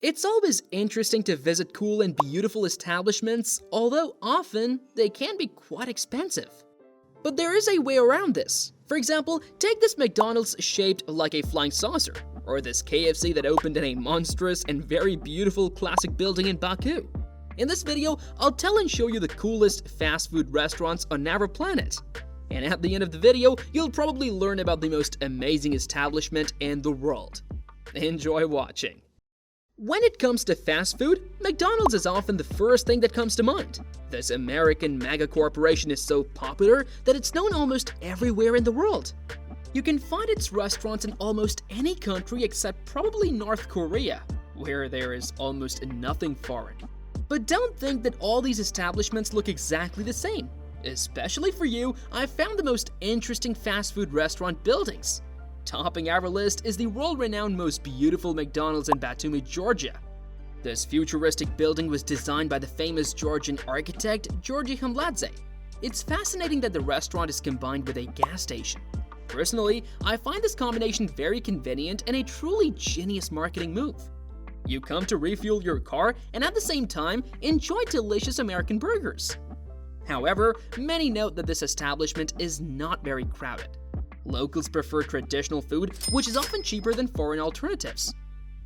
It's always interesting to visit cool and beautiful establishments, although often they can be quite expensive. But there is a way around this. For example, take this McDonald's shaped like a flying saucer, or this KFC that opened in a monstrous and very beautiful classic building in Baku. In this video, I'll tell and show you the coolest fast food restaurants on our planet. And at the end of the video, you'll probably learn about the most amazing establishment in the world. Enjoy watching. When it comes to fast food, McDonald's is often the first thing that comes to mind. This American mega corporation is so popular that it's known almost everywhere in the world. You can find its restaurants in almost any country except probably North Korea, where there is almost nothing foreign. But don't think that all these establishments look exactly the same. Especially for you, I've found the most interesting fast food restaurant buildings. Topping our list is the world-renowned most beautiful McDonald's in Batumi, Georgia. This futuristic building was designed by the famous Georgian architect Georgi Hamladze. It's fascinating that the restaurant is combined with a gas station. Personally, I find this combination very convenient and a truly genius marketing move. You come to refuel your car and at the same time enjoy delicious American burgers. However, many note that this establishment is not very crowded. Locals prefer traditional food, which is often cheaper than foreign alternatives.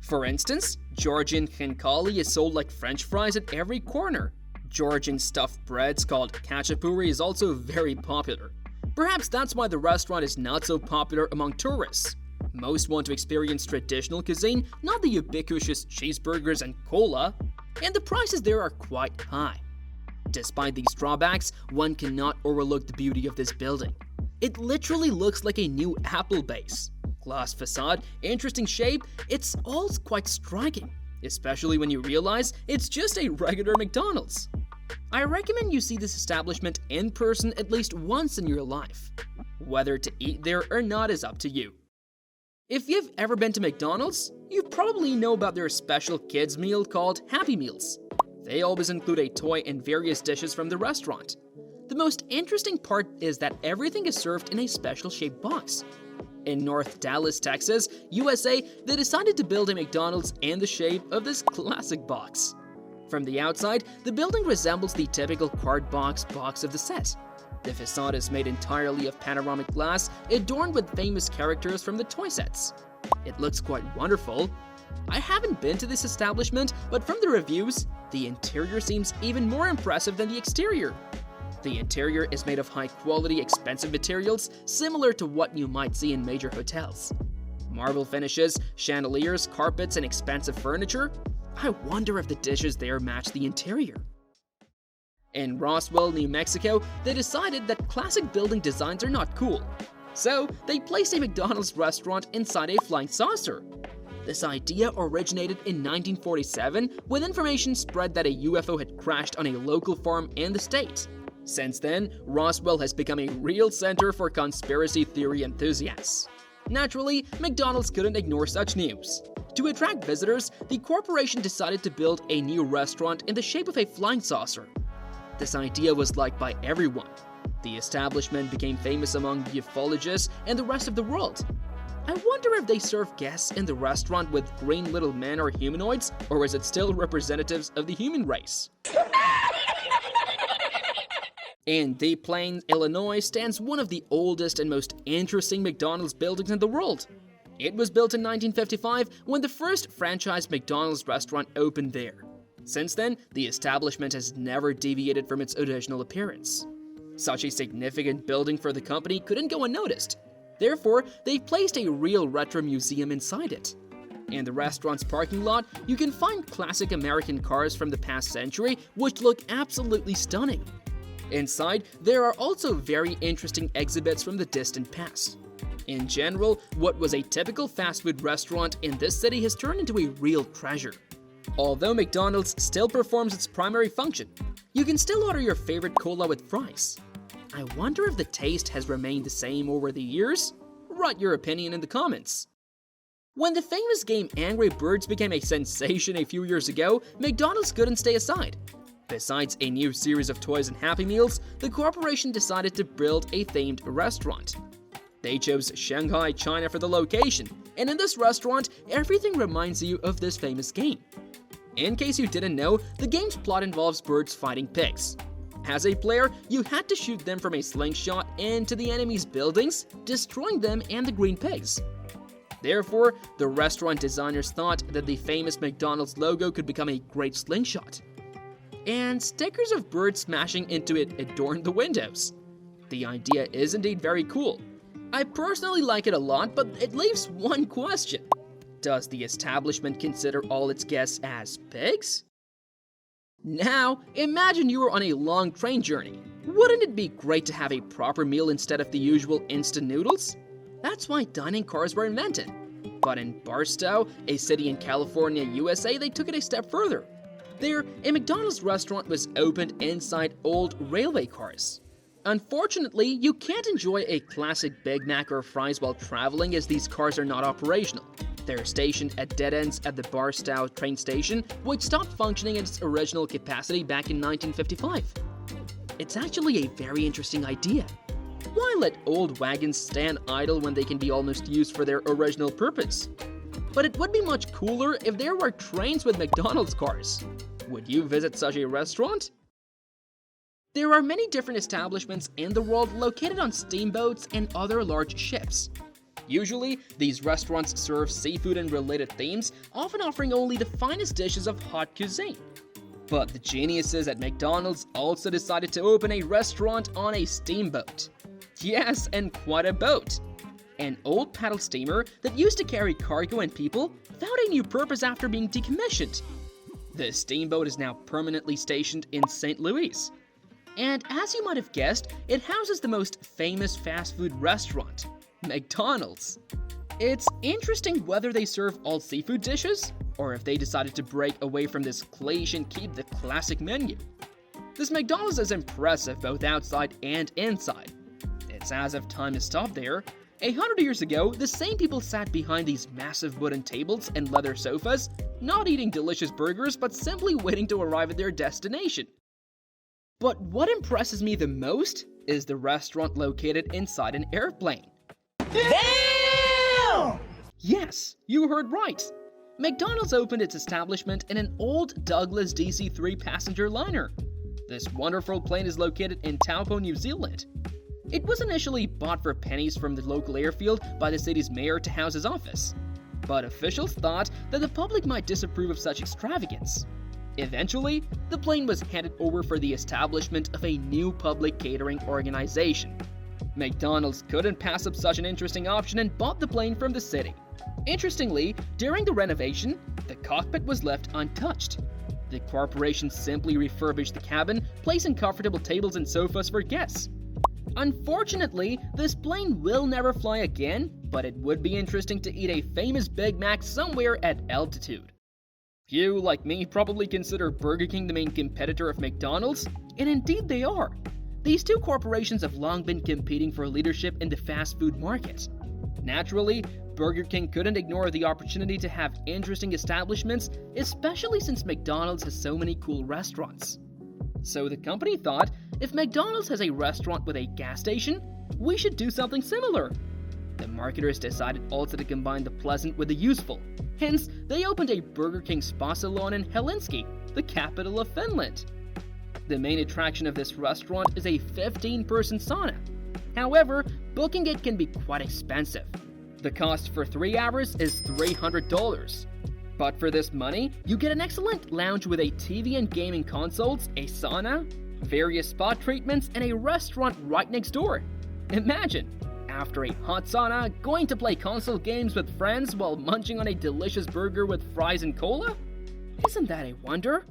For instance, Georgian khenkali is sold like French fries at every corner. Georgian stuffed breads called khachapuri is also very popular. Perhaps that's why the restaurant is not so popular among tourists. Most want to experience traditional cuisine, not the ubiquitous cheeseburgers and cola, and the prices there are quite high. Despite these drawbacks, one cannot overlook the beauty of this building. It literally looks like a new Apple base. Glass facade, interesting shape, it's all quite striking, especially when you realize it's just a regular McDonald's. I recommend you see this establishment in person at least once in your life. Whether to eat there or not is up to you. If you've ever been to McDonald's, you probably know about their special kids meal called Happy Meals. They always include a toy and various dishes from the restaurant. The most interesting part is that everything is served in a special shaped box. In North Dallas, Texas, USA, they decided to build a McDonald's in the shape of this classic box. From the outside, the building resembles the typical card box of the set. The facade is made entirely of panoramic glass, adorned with famous characters from the toy sets. It looks quite wonderful. I haven't been to this establishment, but from the reviews, the interior seems even more impressive than the exterior. The interior is made of high-quality, expensive materials similar to what you might see in major hotels. Marble finishes, chandeliers, carpets, and expensive furniture. I wonder if the dishes there match the interior. In Roswell, New Mexico, they decided that classic building designs are not cool. So, they placed a McDonald's restaurant inside a flying saucer. This idea originated in 1947 when information spread that a UFO had crashed on a local farm in the state. Since then, Roswell has become a real center for conspiracy theory enthusiasts. Naturally, McDonald's couldn't ignore such news. To attract visitors, the corporation decided to build a new restaurant in the shape of a flying saucer. This idea was liked by everyone. The establishment became famous among ufologists and the rest of the world. I wonder if they serve guests in the restaurant with green little men or humanoids, or is it still representatives of the human race? In Deep Plains, Illinois stands one of the oldest and most interesting McDonald's buildings in the world. It was built in 1955 when the first franchise McDonald's restaurant opened there. Since then, the establishment has never deviated from its original appearance. Such a significant building for the company couldn't go unnoticed. Therefore, they've placed a real retro museum inside it. In the restaurant's parking lot, you can find classic American cars from the past century which look absolutely stunning. Inside, there are also very interesting exhibits from the distant past. In general, what was a typical fast food restaurant in this city has turned into a real treasure. Although McDonald's still performs its primary function, you can still order your favorite cola with fries. I wonder if the taste has remained the same over the years? Write your opinion in the comments. When the famous game Angry Birds became a sensation a few years ago, McDonald's couldn't stay aside. Besides a new series of toys and Happy Meals, the corporation decided to build a themed restaurant. They chose Shanghai, China for the location, and in this restaurant, everything reminds you of this famous game. In case you didn't know, the game's plot involves birds fighting pigs. As a player, you had to shoot them from a slingshot into the enemy's buildings, destroying them and the green pigs. Therefore, the restaurant designers thought that the famous McDonald's logo could become a great slingshot. And stickers of birds smashing into it adorned the windows. The idea is indeed very cool. I personally like it a lot, but it leaves one question. Does the establishment consider all its guests as pigs? Now, imagine you were on a long train journey. Wouldn't it be great to have a proper meal instead of the usual instant noodles? That's why dining cars were invented. But in Barstow, a city in California, USA, they took it a step further. There, a McDonald's restaurant was opened inside old railway cars. Unfortunately, you can't enjoy a classic Big Mac or fries while traveling as these cars are not operational. They're stationed at dead ends at the Barstow train station, which stopped functioning at its original capacity back in 1955. It's actually a very interesting idea. Why let old wagons stand idle when they can be almost used for their original purpose? But it would be much cooler if there were trains with McDonald's cars. Would you visit such a restaurant? There are many different establishments in the world located on steamboats and other large ships. Usually, these restaurants serve seafood and related themes, often offering only the finest dishes of hot cuisine. But the geniuses at McDonald's also decided to open a restaurant on a steamboat. Yes, and quite a boat. An old paddle steamer that used to carry cargo and people found a new purpose after being decommissioned. The steamboat is now permanently stationed in St. Louis. And as you might have guessed, it houses the most famous fast food restaurant, McDonald's. It's interesting whether they serve all seafood dishes, or if they decided to break away from this cliche and keep the classic menu. This McDonald's is impressive both outside and inside. It's as if time has stopped there. 100 years ago, the same people sat behind these massive wooden tables and leather sofas, not eating delicious burgers, but simply waiting to arrive at their destination. But what impresses me the most is the restaurant located inside an airplane. Damn! Yes, you heard right. McDonald's opened its establishment in an old Douglas DC-3 passenger liner. This wonderful plane is located in Taupo, New Zealand. It was initially bought for pennies from the local airfield by the city's mayor to house his office. But officials thought that the public might disapprove of such extravagance. Eventually, the plane was handed over for the establishment of a new public catering organization. McDonald's couldn't pass up such an interesting option and bought the plane from the city. Interestingly, during the renovation, the cockpit was left untouched. The corporation simply refurbished the cabin, placing comfortable tables and sofas for guests. Unfortunately, this plane will never fly again, but it would be interesting to eat a famous Big Mac somewhere at altitude. You, like me, probably consider Burger King the main competitor of McDonald's, and indeed they are. These two corporations have long been competing for leadership in the fast food market. Naturally, Burger King couldn't ignore the opportunity to have interesting establishments, especially since McDonald's has so many cool restaurants. So the company thought, if McDonald's has a restaurant with a gas station, we should do something similar. The marketers decided also to combine the pleasant with the useful. Hence, they opened a Burger King spa salon in Helsinki, the capital of Finland. The main attraction of this restaurant is a 15-person sauna. However, booking it can be quite expensive. The cost for 3 hours is $300. But for this money, you get an excellent lounge with a TV and gaming consoles, a sauna, various spa treatments, and a restaurant right next door. Imagine, after a hot sauna, going to play console games with friends while munching on a delicious burger with fries and cola? Isn't that a wonder?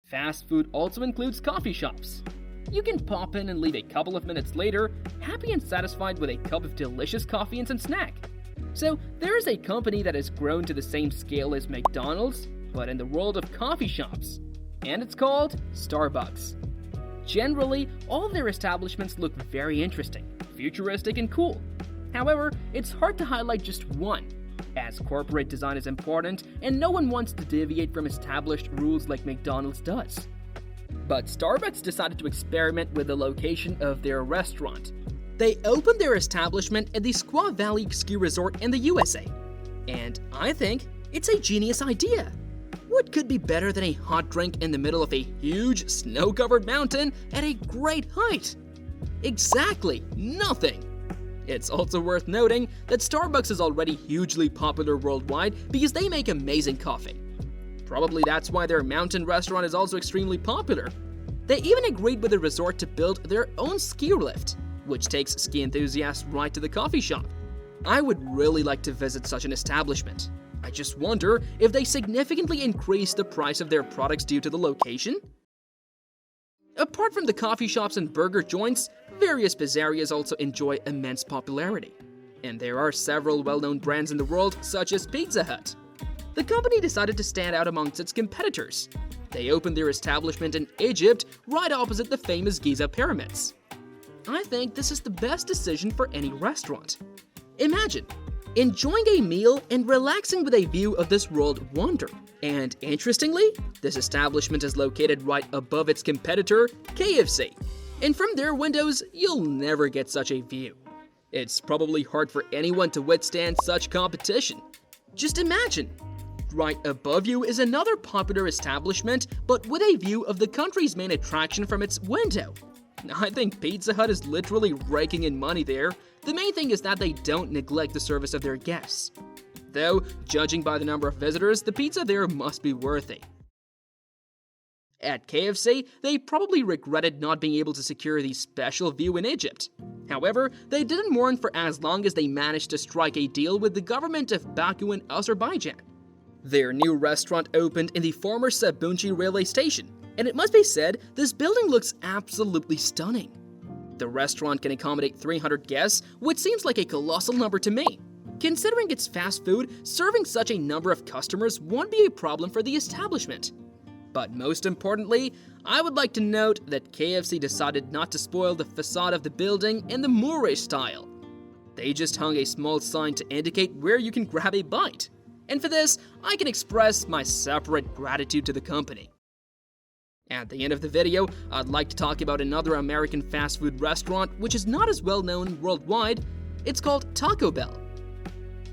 Fast food also includes coffee shops. You can pop in and leave a couple of minutes later, happy and satisfied with a cup of delicious coffee and some snack. So there is a company that has grown to the same scale as McDonald's, but in the world of coffee shops. And it's called Starbucks. Generally, all of their establishments look very interesting, futuristic, and cool. However, it's hard to highlight just one, as corporate design is important and no one wants to deviate from established rules like McDonald's does. But Starbucks decided to experiment with the location of their restaurant. They opened their establishment at the Squaw Valley Ski Resort in the USA. And I think it's a genius idea. What could be better than a hot drink in the middle of a huge snow-covered mountain at a great height? Exactly, nothing. It's also worth noting that Starbucks is already hugely popular worldwide because they make amazing coffee. Probably that's why their mountain restaurant is also extremely popular. They even agreed with the resort to build their own ski lift, which takes ski enthusiasts right to the coffee shop. I would really like to visit such an establishment. I just wonder if they significantly increase the price of their products due to the location? Apart from the coffee shops and burger joints, various pizzerias also enjoy immense popularity. And there are several well-known brands in the world, such as Pizza Hut. The company decided to stand out amongst its competitors. They opened their establishment in Egypt, right opposite the famous Giza pyramids. I think this is the best decision for any restaurant. Imagine enjoying a meal and relaxing with a view of this world wonder. And interestingly, this establishment is located right above its competitor, KFC. And from their windows, you'll never get such a view. It's probably hard for anyone to withstand such competition. Just imagine, right above you is another popular establishment, but with a view of the country's main attraction from its window. I think Pizza Hut is literally raking in money there. The main thing is that they don't neglect the service of their guests. Though, judging by the number of visitors, the pizza there must be worthy. At KFC, they probably regretted not being able to secure the special view in Egypt. However, they didn't mourn for as long as they managed to strike a deal with the government of Baku in Azerbaijan. Their new restaurant opened in the former Sabunchi railway station, and it must be said, this building looks absolutely stunning. The restaurant can accommodate 300 guests, which seems like a colossal number to me. Considering it's fast food, serving such a number of customers won't be a problem for the establishment. But most importantly, I would like to note that KFC decided not to spoil the facade of the building in the Moorish style. They just hung a small sign to indicate where you can grab a bite. And for this, I can express my separate gratitude to the company. At the end of the video, I'd like to talk about another American fast food restaurant which is not as well known worldwide. It's called Taco Bell.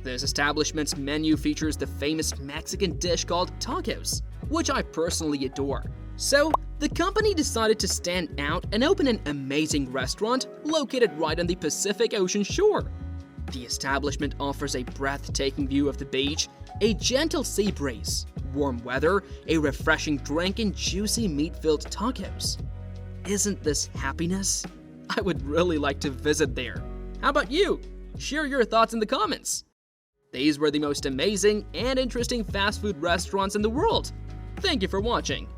This establishment's menu features the famous Mexican dish called tacos, which I personally adore. So, the company decided to stand out and open an amazing restaurant located right on the Pacific Ocean shore. The establishment offers a breathtaking view of the beach, a gentle sea breeze, warm weather, a refreshing drink, and juicy meat-filled tacos. Isn't this happiness? I would really like to visit there. How about you? Share your thoughts in the comments. These were the most amazing and interesting fast food restaurants in the world. Thank you for watching.